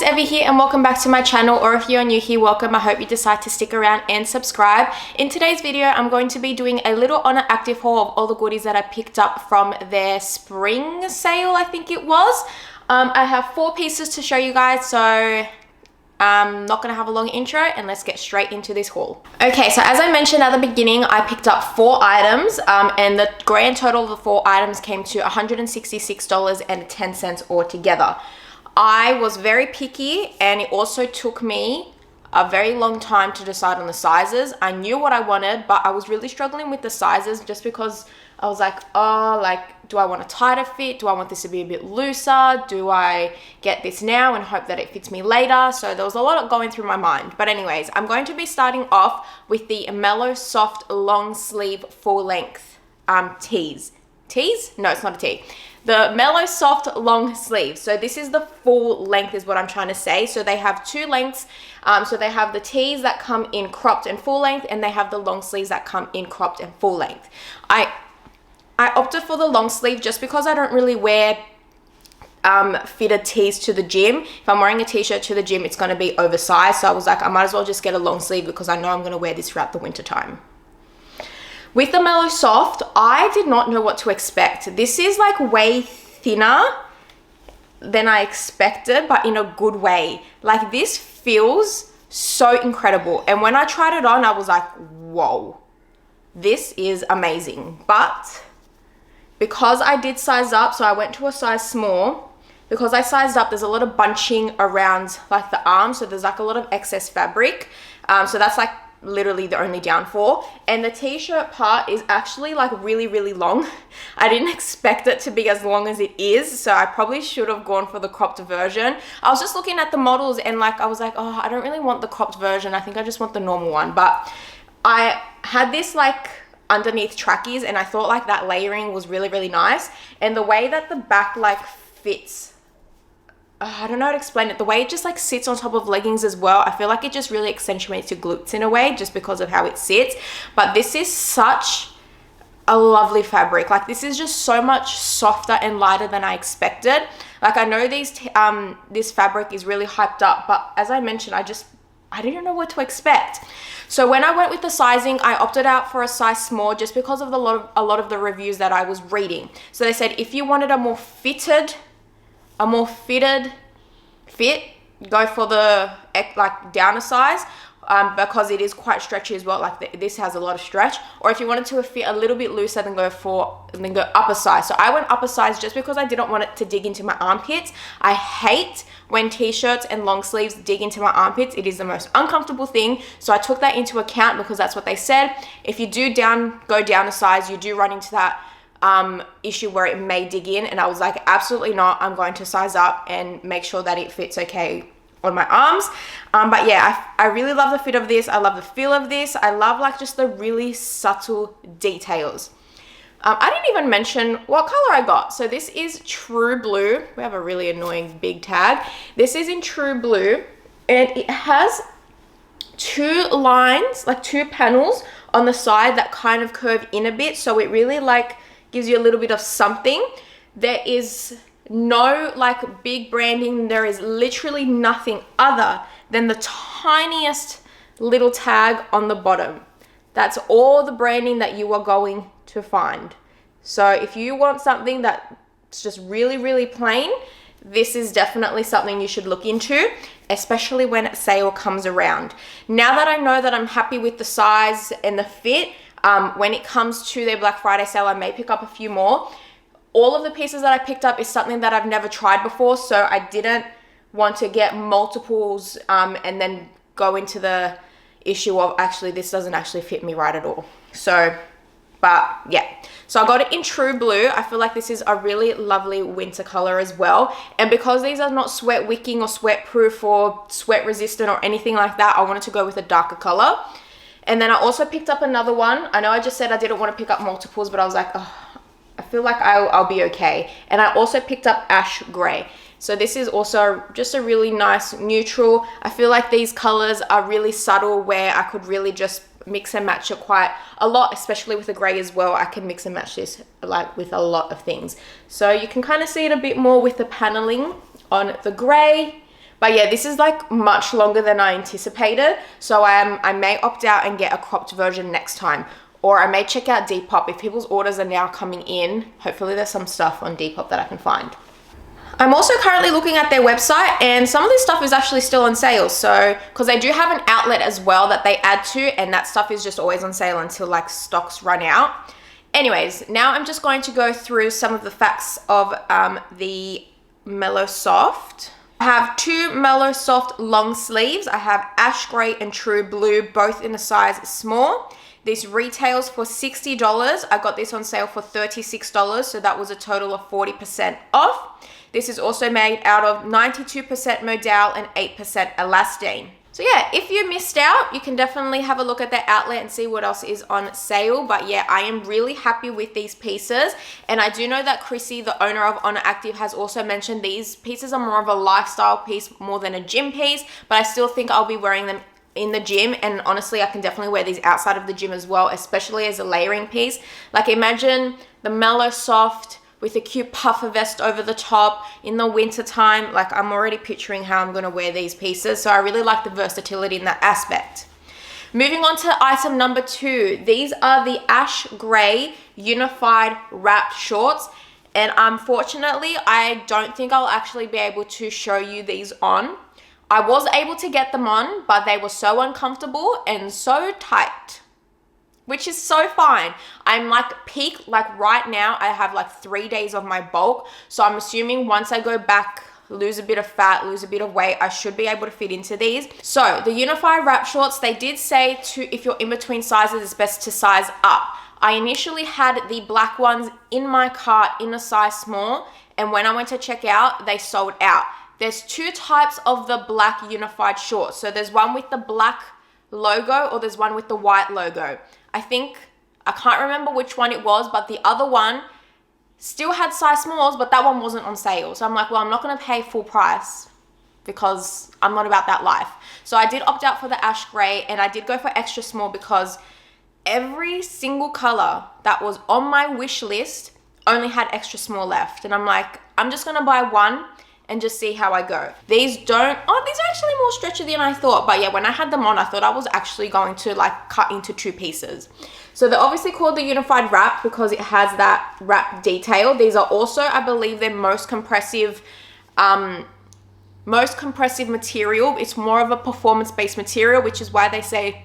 it's Evie here and welcome back to my channel, or if you're new here, welcome. I hope you decide to stick around and subscribe. In today's video, I'm going to be doing a little Oner active haul of all the goodies that I picked up from their spring sale, I think it was. I have 4 pieces to show you guys, so I'm not gonna have a long intro and let's get straight into this haul. Okay, so as I mentioned at the beginning, I picked up 4 items and the grand total of the 4 items came to $166.10 altogether. I was very picky and it also took me a very long time to decide on the sizes. I knew what I wanted, but I was really struggling with the sizes just because I was like, oh, like, do I want a tighter fit? Do I want this to be a bit looser? Do I get this now and hope that it fits me later? So there was a lot going through my mind. But anyways, I'm going to be starting off with the Mellow Soft Long Sleeve Full Length tees. Tees? No, it's not a tee. The Mellow Soft Long Sleeve. So this is the full length is what I'm trying to say. So they have 2 lengths. So they have the tees that come in cropped and full length, and they have the long sleeves that come in cropped and full length. I opted for the long sleeve just because I don't really wear fitted tees to the gym. If I'm wearing a t-shirt to the gym, it's going to be oversized. So I was like, I might as well just get a long sleeve because I know I'm going to wear this throughout the winter time. With the Mellow Soft, I did not know what to expect. This is like way thinner than I expected, but in a good way. Like, this feels so incredible. And when I tried it on, I was like, whoa, this is amazing. But because I did size up, so I went to a size small, because I sized up, there's a lot of bunching around like the arms. So there's like a lot of excess fabric. So that's like literally the only downfall. And the t-shirt part is actually like really long. I didn't expect it to be as long as it is, so I probably should have gone for the cropped version. I was just looking at the models and like I was like, oh, I don't really want the cropped version. I think I just want the normal one. But I had this like underneath trackies and I thought like that layering was really nice. And the way that the back like fits, I don't know how to explain it. The way it just like sits on top of leggings as well, I feel like it just really accentuates your glutes in a way just because of how it sits. But this is such a lovely fabric. Like, this is just so much softer and lighter than I expected. Like, I know this fabric is really hyped up, but as I mentioned, I didn't know what to expect. So when I went with the sizing, I opted out for a size small just because of a lot of the reviews that I was reading. So they said if you wanted a more fitted fit, go for the like downer size, because it is quite stretchy as well. Like this has a lot of stretch. Or if you wanted to fit a little bit looser, then go upper size. So I went upper size just because I didn't want it to dig into my armpits. I hate when t-shirts and long sleeves dig into my armpits. It is the most uncomfortable thing. So I took that into account because that's what they said. If you do go down a size, you do run into that issue where it may dig in. And I was like, absolutely not. I'm going to size up and make sure that it fits okay on my arms. But yeah, I really love the fit of this. I love the feel of this. I love like just the really subtle details. I didn't even mention what color I got. So this is True Blue. We have a really annoying big tag. This is in True Blue and it has 2 lines, like 2 panels on the side that kind of curve in a bit. So it really like gives you a little bit of something. There is no like big branding. There is literally nothing other than the tiniest little tag on the bottom. That's all the branding that you are going to find. So if you want something that's just really plain, this is definitely something you should look into, especially when sale comes around. Now that I know that I'm happy with the size and the fit, when it comes to their Black Friday sale, I may pick up a few more. All of the pieces that I picked up is something that I've never tried before, so I didn't want to get multiples and then go into the issue of actually this doesn't actually fit me right at all. So, but yeah. So I got it in True Blue. I feel like this is a really lovely winter color as well. And because these are not sweat wicking or sweat proof or sweat resistant or anything like that, I wanted to go with a darker color. And then I also picked up another one. I know I just said I didn't want to pick up multiples, but I was like, oh, I feel like I'll be okay. And I also picked up Ash Gray. So this is also just a really nice neutral. I feel like these colors are really subtle where I could really just mix and match it quite a lot, especially with the gray as well. I can mix and match this like with a lot of things. So you can kind of see it a bit more with the paneling on the gray. But yeah, this is like much longer than I anticipated. So I may opt out and get a cropped version next time. Or I may check out Depop. If people's orders are now coming in, hopefully there's some stuff on Depop that I can find. I'm also currently looking at their website, and some of this stuff is actually still on sale. So, because they do have an outlet as well that they add to, and that stuff is just always on sale until like stocks run out. Anyways, now I'm just going to go through some of the facts of the Mellow Soft. I have two Mellow Soft long sleeves. I have ash gray and true blue, both in a size small. This retails for $60. I got this on sale for $36, so that was a total of 40% off. This is also made out of 92% modal and 8% elastane. So yeah, if you missed out, you can definitely have a look at their outlet and see what else is on sale. But yeah, I am really happy with these pieces. And I do know that Chrissy, the owner of Oner Active, has also mentioned these pieces are more of a lifestyle piece more than a gym piece. But I still think I'll be wearing them in the gym, and honestly I can definitely wear these outside of the gym as well, especially as a layering piece. Like imagine the Mellow Soft with a cute puffer vest over the top in the winter time. Like I'm already picturing how I'm going to wear these pieces, so I really like the versatility in that aspect. Moving on to item number 2, these are the ash gray unified wrapped shorts, and unfortunately I don't think I'll actually be able to show you these on. I was able to get them on, but they were so uncomfortable and so tight, which is so fine. I'm like peak, like right now I have like 3 days of my bulk. So I'm assuming once I go back, lose a bit of fat, lose a bit of weight, I should be able to fit into these. So the unified wrap shorts, they did say to, if you're in between sizes, it's best to size up. I initially had the black ones in my cart in a size small, and when I went to check out, they sold out. There's 2 types of the black unified shorts. So there's one with the black logo, or there's one with the white logo. I can't remember which one it was, but the other one still had size smalls, but that one wasn't on sale. So I'm like, well, I'm not going to pay full price because I'm not about that life. So I did opt out for the ash gray, and I did go for extra small because every single color that was on my wish list only had extra small left. And I'm like, I'm just going to buy one and just see how I go. These are actually more stretchy than I thought. But yeah, when I had them on, I thought I was actually going to like cut into 2 pieces. So they're obviously called the unified wrap because it has that wrap detail. These are also, I believe, their most compressive material. It's more of a performance-based material, which is why they say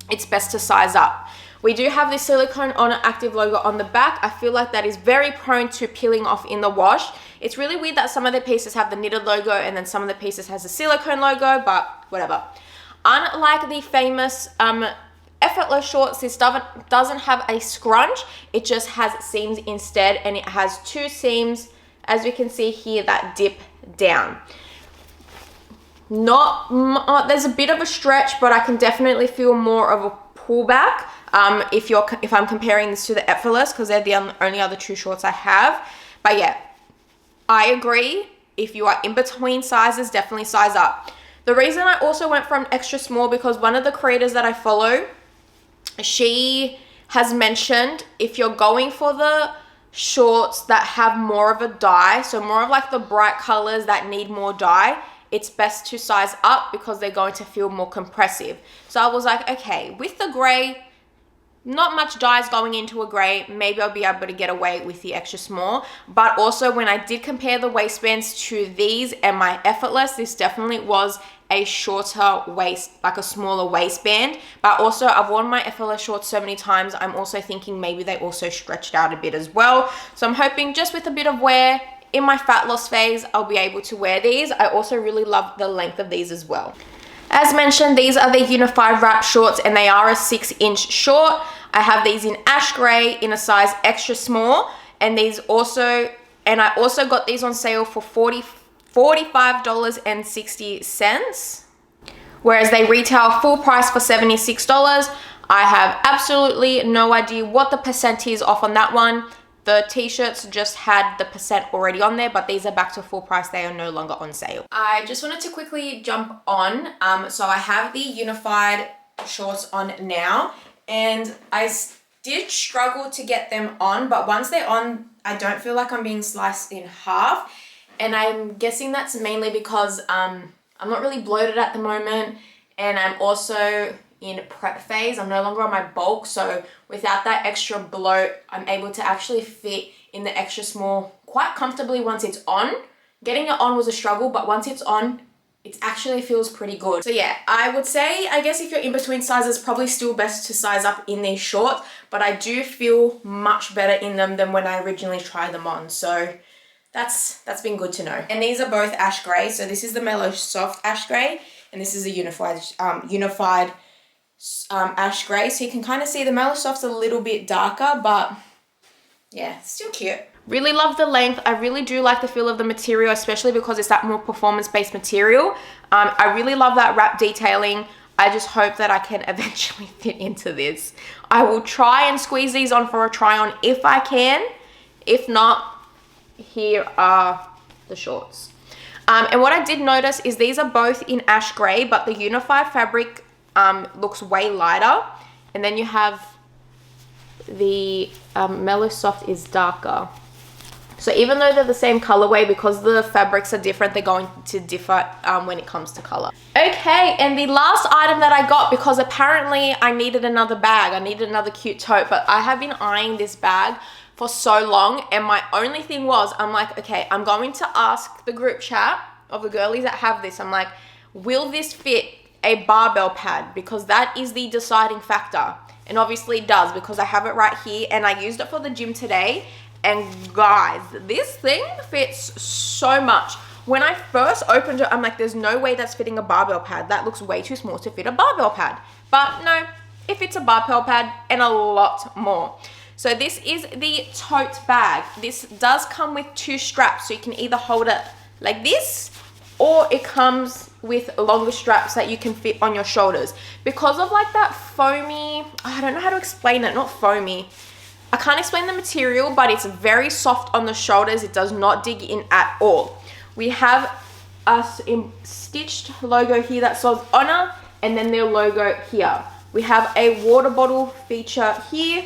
it's best to size up. We do have the silicone Oner Active logo on the back. I feel like that is very prone to peeling off in the wash. It's really weird that some of the pieces have the knitted logo and then some of the pieces has a silicone logo, but whatever. Unlike the famous effortless shorts, this doesn't have a scrunch. It just has seams instead, and it has 2 seams, as we can see here, that dip down. There's a bit of a stretch, but I can definitely feel more of a pullback if I'm comparing this to the effortless, because they're the only other 2 shorts I have. But yeah, I agree. If you are in between sizes, definitely size up. The reason I also went for an extra small, because one of the creators that I follow, she has mentioned if you're going for the shorts that have more of a dye, so more of like the bright colors that need more dye, it's best to size up because they're going to feel more compressive. So I was like, okay, with the gray, not much dye is going into a gray, maybe I'll be able to get away with the extra small. But also when I did compare the waistbands to these and my effortless, this definitely was a shorter waist, like a smaller waistband. But also I've worn my effortless shorts so many times, I'm also thinking maybe they also stretched out a bit as well. So I'm hoping just with a bit of wear in my fat loss phase, I'll be able to wear these. I also really love the length of these as well. As mentioned, these are the unified wrap shorts, and they are a 6-inch short. I have these in ash gray in a size extra small, and I also got these on sale for $45.60, whereas they retail full price for $76. I have absolutely no idea what the percent is off on that one. The t-shirts just had the percent already on there, but these are back to full price. They are no longer on sale. I just wanted to quickly jump on. So I have the unified shorts on now, and I did struggle to get them on, but once they're on, I don't feel like I'm being sliced in half. And I'm guessing that's mainly because I'm not really bloated at the moment, and I'm also in prep phase. I'm no longer on my bulk, so without that extra bloat, I'm able to actually fit in the extra small quite comfortably once it's on. Getting it on was a struggle, but once it's on, it actually feels pretty good. So yeah, I would say, I guess if you're in between sizes, probably still best to size up in these shorts, but I do feel much better in them than when I originally tried them on. So that's been good to know. And these are both ash gray. So this is the Mellow Soft Ash Gray, and this is a unified ash gray. So you can kind of see the Mellow Soft's a little bit darker, but yeah, still cute. Really love the length. I really do like the feel of the material, especially because it's that more performance-based material. I really love that wrap detailing. I just hope that I can eventually fit into this. I will try and squeeze these on for a try on if I can. If not, here are the shorts. And what I did notice is these are both in ash gray, but the unified fabric looks way lighter. And then you have the Mellow Soft is darker. So even though they're the same colorway, because the fabrics are different, they're going to differ when it comes to color. Okay, and the last item that I got, because apparently I needed another bag, I needed another cute tote, but I have been eyeing this bag for so long, and my only thing was, I'm like, okay, I'm going to ask the group chat of the girlies that have this, I'm like, will this fit a barbell pad? Because that is the deciding factor. And obviously it does, because I have it right here, and I used it for the gym today. And guys, this thing fits so much. When I first opened it, I'm like, there's no way that's fitting a barbell pad. That looks way too small to fit a barbell pad. But no, it fits a barbell pad and a lot more. So this is the tote bag. This does come with 2 straps, so you can either hold it like this, or it comes with longer straps that you can fit on your shoulders. Because of like that foamy, I don't know how to explain it, not foamy. I can't explain the material, but it's very soft on the shoulders. It does not dig in at all. We have a stitched logo here that says Oner, and then their logo here. We have a water bottle feature here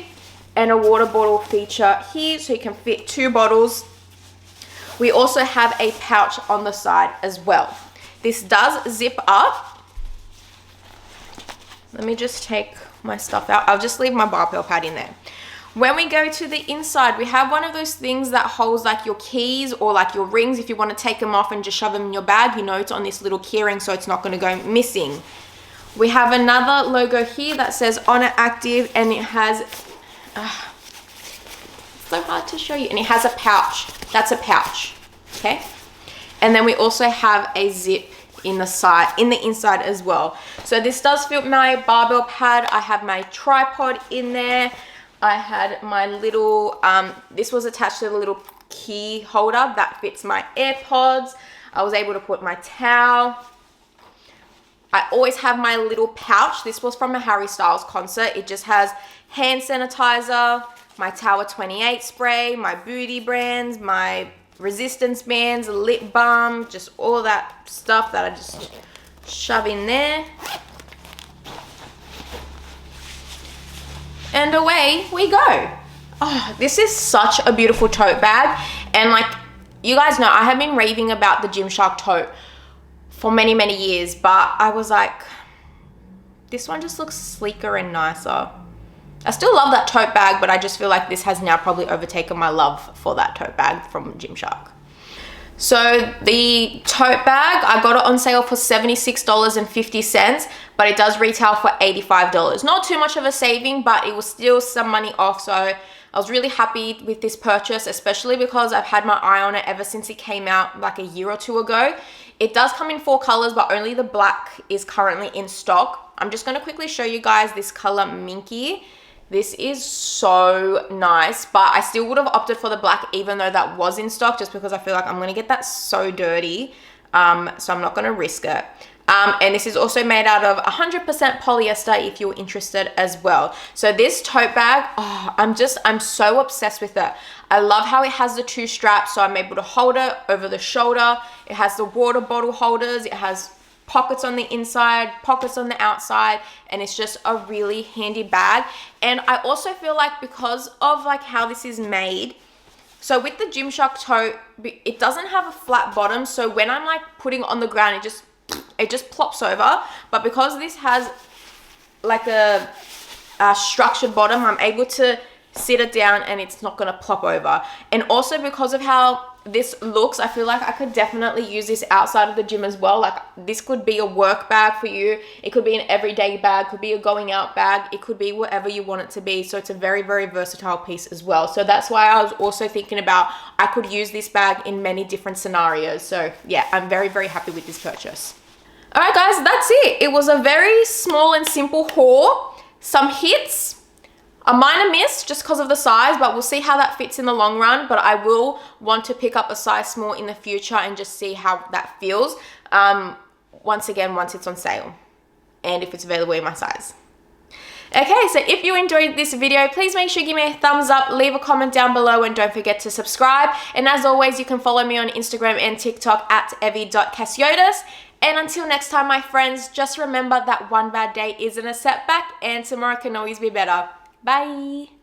and a water bottle feature here, so you can fit 2 bottles. We also have a pouch on the side as well. This does zip up. Let me just take my stuff out. I'll just leave my barbell pad in there. When we go to the inside, we have one of those things that holds like your keys or like your rings. If you want to take them off and just shove them in your bag, you know it's on this little key ring, so it's not going to go missing. We have another logo here that says Oner Active, and it has, it's so hard to show you, and it has a pouch. That's a pouch, okay? And then we also have a zip in the inside as well. So this does fit my barbell pad. I have my tripod in there. I had my little, this was attached to the little key holder that fits my AirPods. I was able to put my towel. I always have my little pouch. This was from a Harry Styles concert. It just has hand sanitizer, my Tower 28 spray, my booty brands, my resistance bands, lip balm, just all that stuff that I just shove in there. And away we go. Oh, this is such a beautiful tote bag. And like, you guys know, I have been raving about the Gymshark tote for many, many years, but I was like, this one just looks sleeker and nicer. I still love that tote bag, but I just feel like this has now probably overtaken my love for that tote bag from Gymshark. So the tote bag, I got it on sale for $76.50, but it does retail for $85. Not too much of a saving, but it was still some money off. So I was really happy with this purchase, especially because I've had my eye on it ever since it came out like a year or 2 ago. It does come in 4 colors, but only the black is currently in stock. I'm just going to quickly show you guys this color Minky. This is so nice, but I still would have opted for the black even though that was in stock, just because I feel like I'm going to get that so dirty. So I'm not going to risk it. And this is also made out of 100% polyester if you're interested as well. So this tote bag, oh, I'm so obsessed with it. I love how it has the 2 straps, so I'm able to hold it over the shoulder. It has the water bottle holders. It has pockets on the inside, pockets on the outside, and it's just a really handy bag. And I also feel like because of like how this is made, so with the Gymshark tote, it doesn't have a flat bottom, so when I'm like putting it on the ground, it just it just plops over. But because this has like a structured bottom, I'm able to sit it down and it's not gonna plop over. And also because of how this looks, I feel like I could definitely use this outside of the gym as well. Like this could be a work bag for you, it could be an everyday bag, could be a going out bag, it could be whatever you want it to be. So it's a very, very versatile piece as well. So that's why I was also thinking about I could use this bag in many different scenarios. So yeah, I'm very, very happy with this purchase. All right guys, that's it. It was a very small and simple haul. Some hits, a minor miss just because of the size, but we'll see how that fits in the long run. But I will want to pick up a size small in the future and just see how that feels. Once again, once it's on sale and if it's available in my size. Okay, so if you enjoyed this video, please make sure you give me a thumbs up, leave a comment down below, and don't forget to subscribe. And as always, you can follow me on Instagram and TikTok at evykassiotes. And until next time, my friends, just remember that one bad day isn't a setback and tomorrow can always be better. Bye.